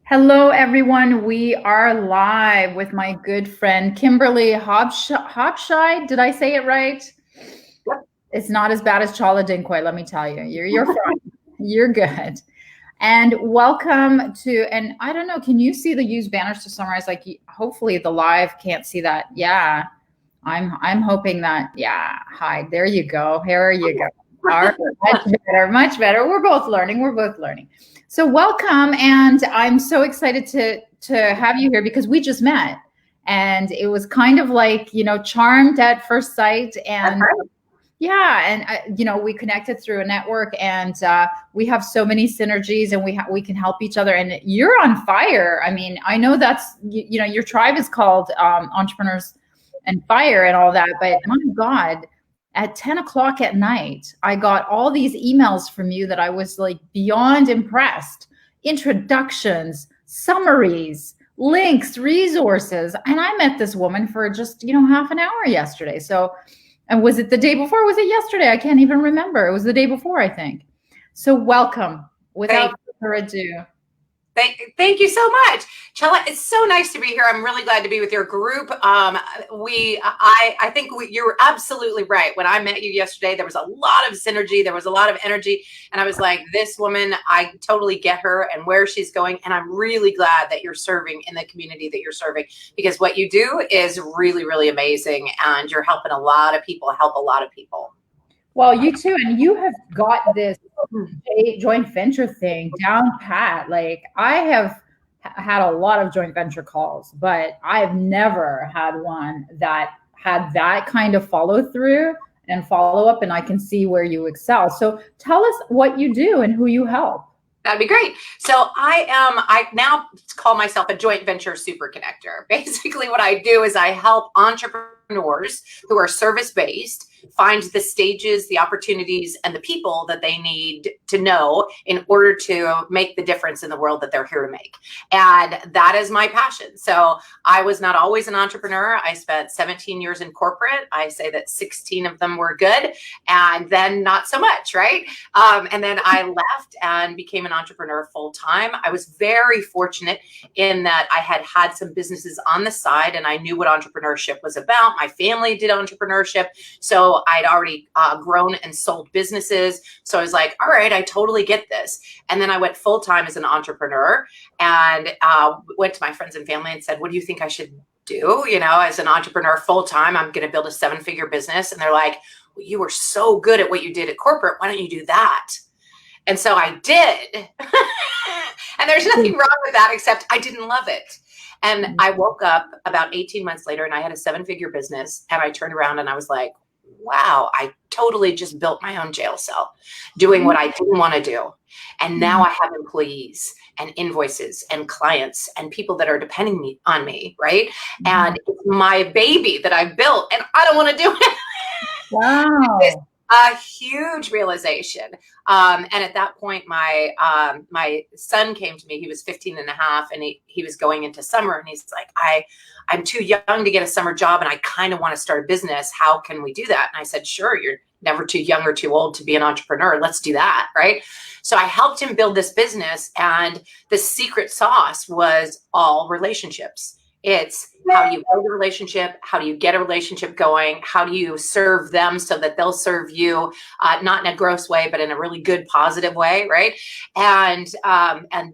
Hello, everyone. We are live with my good friend Kimberly Hobscheid. Did I say it right? Yep. It's not as bad as Chala Dinkway, let me tell you. You're fine. You're good. And welcome to, and I don't know, can you see the used banners to summarize? Like, hopefully the live can't see that. Yeah, I'm hoping that. Yeah, hi. There you go. Here you go. All right, much better, much better. We're both learning. We're both learning. So welcome, and I'm so excited to have you here because we just met, and it was kind of like charmed at first sight, and yeah, and we connected through a network, and we have so many synergies, and we can help each other. And you're on fire. I mean, I know that's your tribe is called Entrepreneurs and Fire and all that, but my God, at 10 o'clock at night, I got all these emails from you that I was like beyond impressed. Introductions, summaries, links, resources, and I met this woman for just half an hour yesterday. So. And was it the day before? Was it yesterday? I can't even remember. It was the day before, I think. So welcome. Without further ado. Thank you so much, Chella. It's so nice to be here. I'm really glad to be with your group. I think you're absolutely right. When I met you yesterday, there was a lot of synergy. There was a lot of energy. And I was like, this woman, I totally get her and where she's going. And I'm really glad that you're serving in the community that you're serving, because what you do is really, really amazing. And you're helping a lot of people help a lot of people. Well, you too. And you have got this joint venture thing down pat. Like, I have had a lot of joint venture calls, but I've never had one that had that kind of follow through and follow up. And I can see where you excel. So tell us what you do and who you help. That'd be great. So I now call myself a joint venture super connector. Basically what I do is I help entrepreneurs who are service-based find the stages, the opportunities, and the people that they need to know in order to make the difference in the world that they're here to make. And that is my passion. So I was not always an entrepreneur. I spent 17 years in corporate. I say that 16 of them were good and then not so much, right? And then I left and became an entrepreneur full time. I was very fortunate in that I had some businesses on the side and I knew what entrepreneurship was about. My family did entrepreneurship. So I'd already grown and sold businesses. So I was like, all right, I totally get this. And then I went full time as an entrepreneur and went to my friends and family and said, what do you think I should do? As an entrepreneur full time, I'm going to build a 7-figure business. And they're like, well, you were so good at what you did at corporate. Why don't you do that? And so I did. And there's nothing wrong with that, except I didn't love it. And I woke up about 18 months later and I had a 7-figure business. And I turned around and I was like, wow, I totally just built my own jail cell doing what I didn't want to do. And now I have employees and invoices and clients and people that are depending on me, right? And it's my baby that I built and I don't want to do it. Wow. It's a huge realization. And at that point, my son came to me. He was 15 and a half and he was going into summer and he's like, I'm too young to get a summer job and I kind of want to start a business. How can we do that? And I said, sure, you're never too young or too old to be an entrepreneur. Let's do that, right? So I helped him build this business, and the secret sauce was all relationships. It's how do you build a relationship? How do you get a relationship going? How do you serve them so that they'll serve you, not in a gross way, but in a really good, positive way, right? And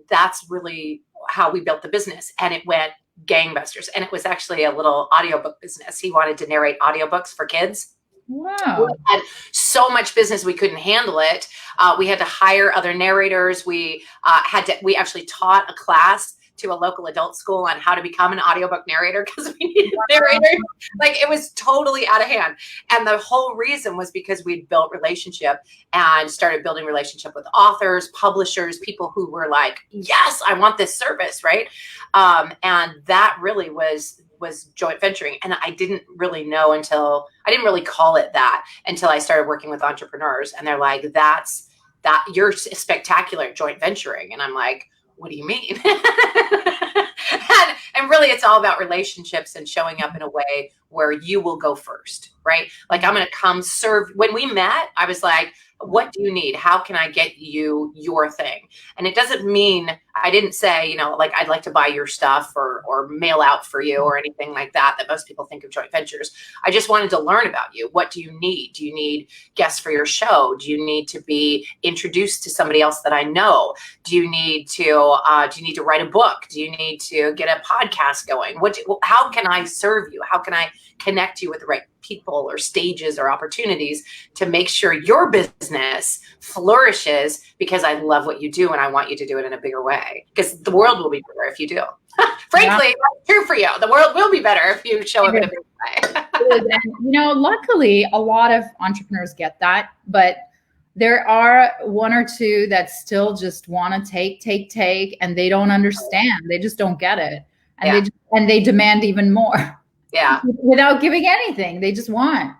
that's really how we built the business. And it went gangbusters. And it was actually a little audiobook business. He wanted to narrate audiobooks for kids. Wow. We had so much business we couldn't handle it. We had to hire other narrators. We actually taught a class to a local adult school on how to become an audiobook narrator because we needed a narrator. Like, it was totally out of hand. And the whole reason was because we'd built relationship and started building relationship with authors, publishers, people who were like, yes, I want this service, right? And that really was joint venturing. And I didn't really know I didn't really call it that until I started working with entrepreneurs. And they're like, you're spectacular at joint venturing. And I'm like, what do you mean? and really it's all about relationships and showing up in a way where you will go first, right? Like I'm going to come serve. When we met, I was like, what do you need? How can I get you your thing? And it doesn't mean, I didn't say, like I'd like to buy your stuff or mail out for you or anything like that most people think of joint ventures. I just wanted to learn about you. What do you need? Do you need guests for your show? Do you need to be introduced to somebody else that I know? Do you need to write a book? Do you need to get a podcast going? How can I serve you? How can I connect you with the right people or stages or opportunities to make sure your business flourishes, because I love what you do and I want you to do it in a bigger way, because the world will be better if you do. Frankly, that's true for you. The world will be better if you show up in a big way. And, luckily, a lot of entrepreneurs get that, but there are one or two that still just want to take, and they don't understand. They just don't get it. And they demand even more. Yeah. Without giving anything. They just want.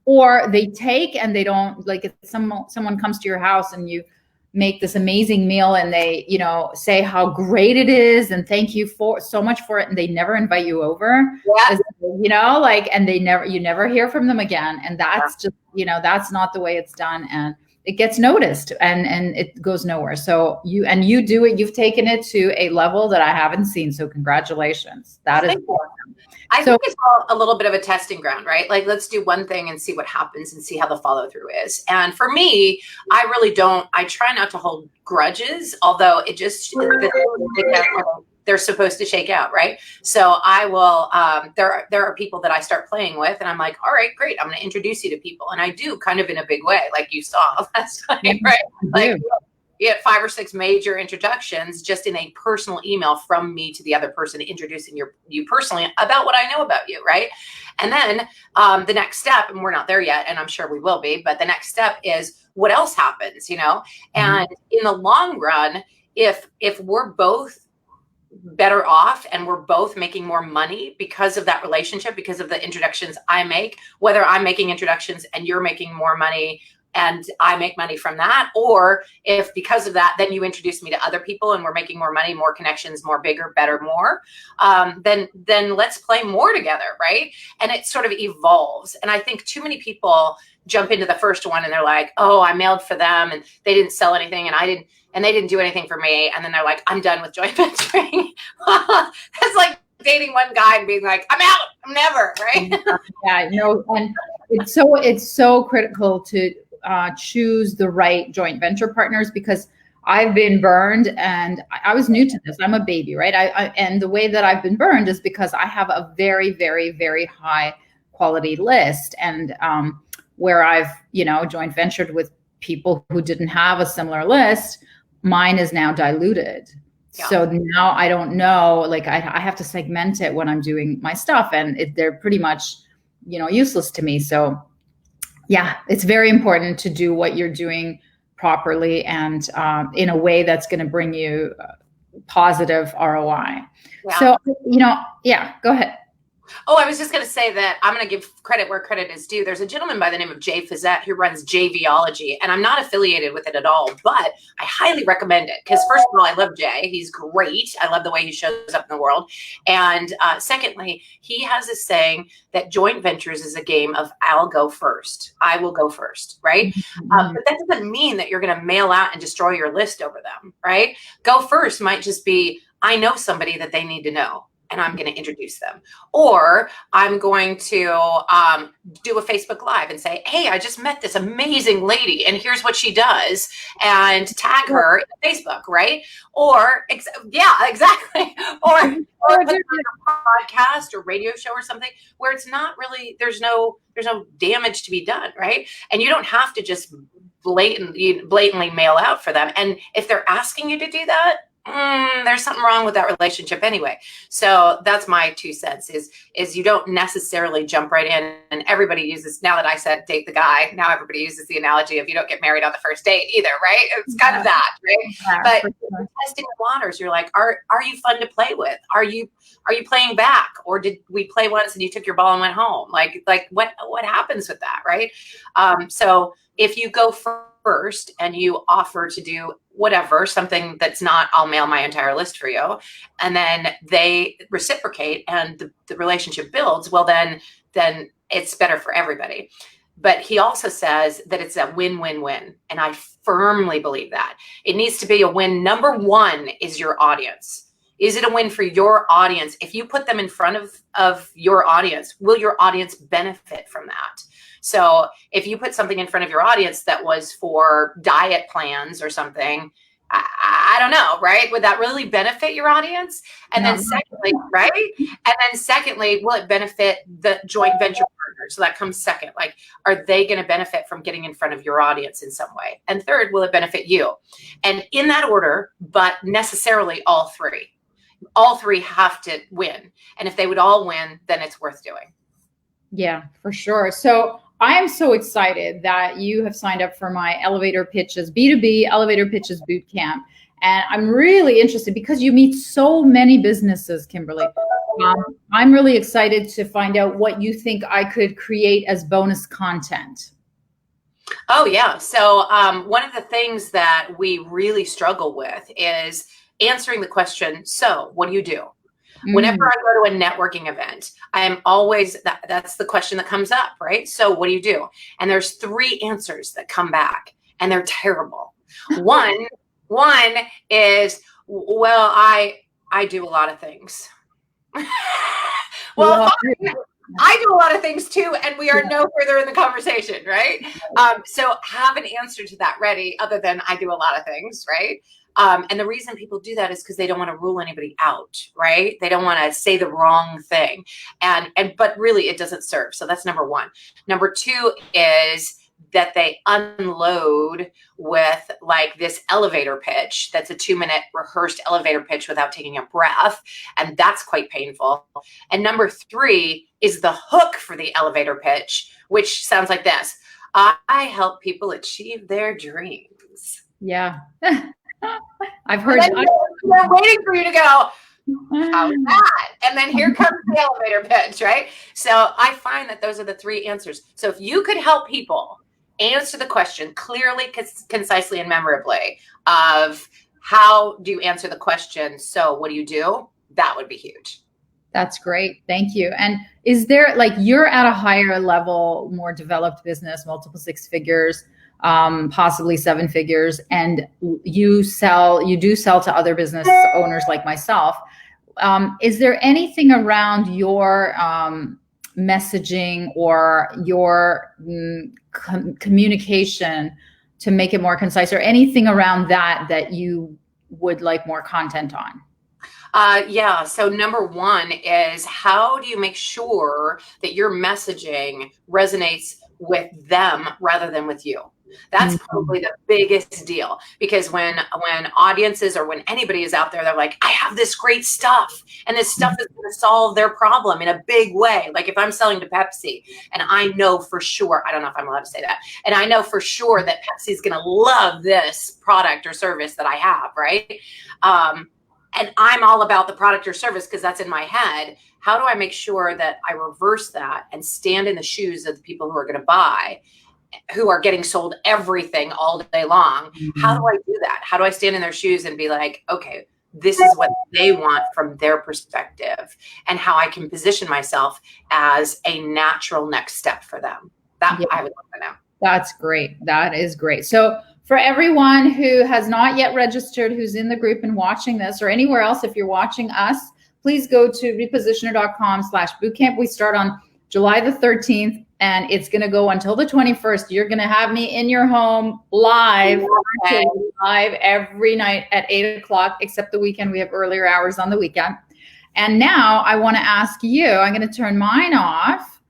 Or they take and they don't, like if someone comes to your house and you make this amazing meal and they, say how great it is and thank you so much for it. And they never invite you over, and you never hear from them again. And that's just, that's not the way it's done. And it gets noticed and it goes nowhere. So you do it. You've taken it to a level that I haven't seen. So congratulations. That is awesome. I think it's all a little bit of a testing ground, right? Like, let's do one thing and see what happens and see how the follow through is. And for me, I try not to hold grudges, although it just, they're supposed to shake out, right? So I will, there are people that I start playing with and I'm like, all right, great. I'm going to introduce you to people. And I do kind of in a big way, like you saw last time, right? Like you had 5 or 6 major introductions just in a personal email from me to the other person, introducing you personally about what I know about you, right? And then the next step, and we're not there yet, and I'm sure we will be, but the next step is what else happens, And in the long run, if we're both better off and we're both making more money because of that relationship, because of the introductions I make, whether I'm making introductions and you're making more money and I make money from that, or if because of that, then you introduce me to other people and we're making more money, more connections, more bigger, better, more, then let's play more together, right? And it sort of evolves. And I think too many people jump into the first one and they're like, oh, I mailed for them and they didn't sell anything and they didn't do anything for me. And then they're like, I'm done with joint venturing. That's like dating one guy and being like, I'm out, I'm never, right? Yeah, no, and it's so critical to choose the right joint venture partners, because I've been burned and I was new to this. I'm a baby, right? And the way that I've been burned is because I have a very, very, very high quality list, and where I've, joint ventured with people who didn't have a similar list, mine is now diluted. Yeah. So now I don't know, like I have to segment it when I'm doing my stuff, and they're pretty much, useless to me. So yeah, it's very important to do what you're doing properly and in a way that's going to bring you positive ROI. Yeah. So, go ahead. Oh, I was just going to say that I'm going to give credit where credit is due. There's a gentleman by the name of Jay Fizzette who runs JVology, and I'm not affiliated with it at all, but I highly recommend it because first of all, I love Jay. He's great. I love the way he shows up in the world. And secondly, he has this saying that joint ventures is a game of I'll go first. I will go first, right? Mm-hmm. But that doesn't mean that you're going to mail out and destroy your list over them, right? Go first might just be, I know somebody that they need to know, and I'm going to introduce them. Or I'm going to do a Facebook Live and say, hey, I just met this amazing lady and here's what she does, and tag her in Facebook, right? Or, exactly. Or a podcast or radio show or something where it's not really, there's no damage to be done, right? And you don't have to just blatantly mail out for them. And if they're asking you to do that, there's something wrong with that relationship anyway. So that's my 2 cents is you don't necessarily jump right in, and everybody uses, now that I said date the guy, now everybody uses the analogy of you don't get married on the first date either, right? It's kind of that, right? Yeah, but testing the waters, you're like, are you fun to play with? Are you playing back? Or did we play once and you took your ball and went home? Like what happens with that, right? So if you go first and you offer to do whatever, something that's not, I'll mail my entire list for you. And then they reciprocate and the relationship builds. Well, then it's better for everybody. But he also says that it's a win-win-win. And I firmly believe that. It needs to be a win. Number one is your audience. Is it a win for your audience? If you put them in front of your audience, will your audience benefit from that? So if you put something in front of your audience that was for diet plans or something, I don't know, right? Would that really benefit your audience? And then secondly, right? And then secondly, will it benefit the joint venture partner? So that comes second. Like, are they going to benefit from getting in front of your audience in some way? And third, will it benefit you? And in that order, but necessarily all three. All three have to win. And if they would all win, then it's worth doing. Yeah, for sure. So I am so excited that you have signed up for my elevator pitches, B2B elevator pitches bootcamp. And I'm really interested because you meet so many businesses, Kimberly. I'm really excited to find out what you think I could create as bonus content. Oh, yeah. So one of the things that we really struggle with is answering the question, so what do you do? Whenever I go to a networking event, I am always, that's the question that comes up, right? So what do you do? And there's three answers that come back and they're terrible. One is, well, I do a lot of things. Well, I do a lot of things too, and we are no further in the conversation, right? So have an answer to that ready other than I do a lot of things, right? And the reason people do that is because they don't want to rule anybody out, right? They don't want to say the wrong thing. But really it doesn't serve. So that's number one. Number two is that they unload with like this elevator pitch. That's a 2-minute rehearsed elevator pitch without taking a breath. And that's quite painful. And number three is the hook for the elevator pitch, which sounds like this. I help people achieve their dreams. Yeah. I've heard. They're waiting for you to go, how's that? And then here comes the elevator pitch, right? So I find that those are the three answers. So if you could help people answer the question clearly, concisely, and memorably of how do you answer the question, so what do you do? That would be huge. That's great. Thank you. And is there, like, you're at a higher level, more developed business, multiple 6 figures, possibly 7 figures, and you do sell to other business owners like myself. Is there anything around your messaging or your communication to make it more concise, or anything around that you would like more content on? Yeah. So number one is, how do you make sure that your messaging resonates with them rather than with you? That's probably the biggest deal, because when audiences or when anybody is out there, they're like, I have this great stuff, and this stuff is going to solve their problem in a big way. Like if I'm selling to Pepsi and I know for sure, I don't know if I'm allowed to say that, and I know for sure that Pepsi is going to love this product or service that I have, right? And I'm all about the product or service because that's in my head. How do I make sure that I reverse that and stand in the shoes of the people who are going to buy, who are getting sold everything all day long? How do I do that? How do I stand in their shoes and be like, okay, this is what they want from their perspective, and how I can position myself as a natural next step for them? That I would love to know. That's great. That is great. So for everyone who has not yet registered, who's in the group and watching this, or anywhere else, if you're watching us, please go to repositioner.com/bootcamp. We start on July the 13th, and it's going to go until the 21st. You're going to have me in your home live every night at 8:00, except the weekend. We have earlier hours on the weekend. And now I want to ask you, I'm going to turn mine off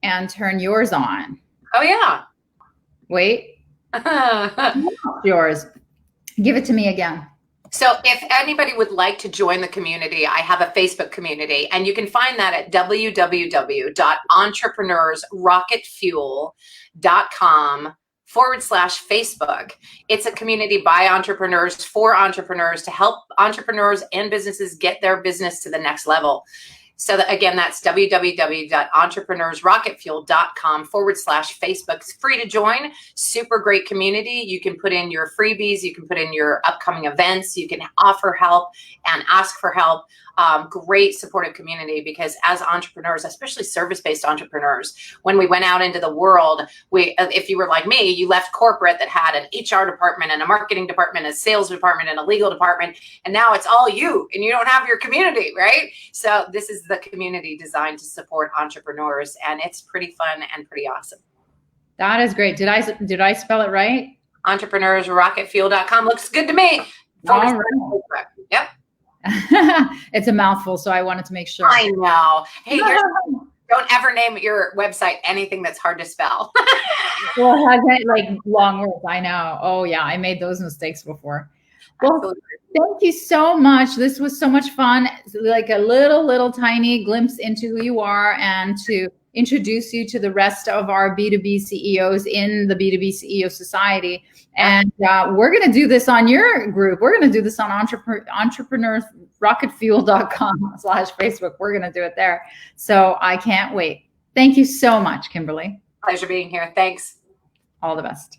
and turn yours on. Oh, yeah. Wait. Yours. Give it to me again. So if anybody would like to join the community, I have a Facebook community, and you can find that at www.entrepreneursrocketfuel.com/Facebook. It's a community by entrepreneurs for entrepreneurs to help entrepreneurs and businesses get their business to the next level. So that, again, that's www.entrepreneursrocketfuel.com/Facebook. It's free to join. Super great community. You can put in your freebies. You can put in your upcoming events. You can offer help and ask for help. Great supportive community, because as entrepreneurs, especially service-based entrepreneurs, when we went out into the world, if you were like me, you left corporate that had an HR department and a marketing department, a sales department and a legal department, and now it's all you and you don't have your community, right? So this is the community designed to support entrepreneurs, and it's pretty fun and pretty awesome. That is great. Did I spell it right? Entrepreneursrocketfuel.com looks good to me. All right. Yep. It's a mouthful, so I wanted to make sure. I know. Hey, don't ever name your website anything that's hard to spell. Well, it has like long words. I know. Oh yeah, I made those mistakes before. Well, absolutely. Thank you so much. This was so much fun. Like a little tiny glimpse into who you are, and to introduce you to the rest of our B2B CEOs in the B2B CEO Society. And we're going to do this on your group. We're going to do this on entrepreneursrocketfuel.com/Facebook. We're going to do it there. So I can't wait. Thank you so much, Kimberly. Pleasure being here. Thanks. All the best.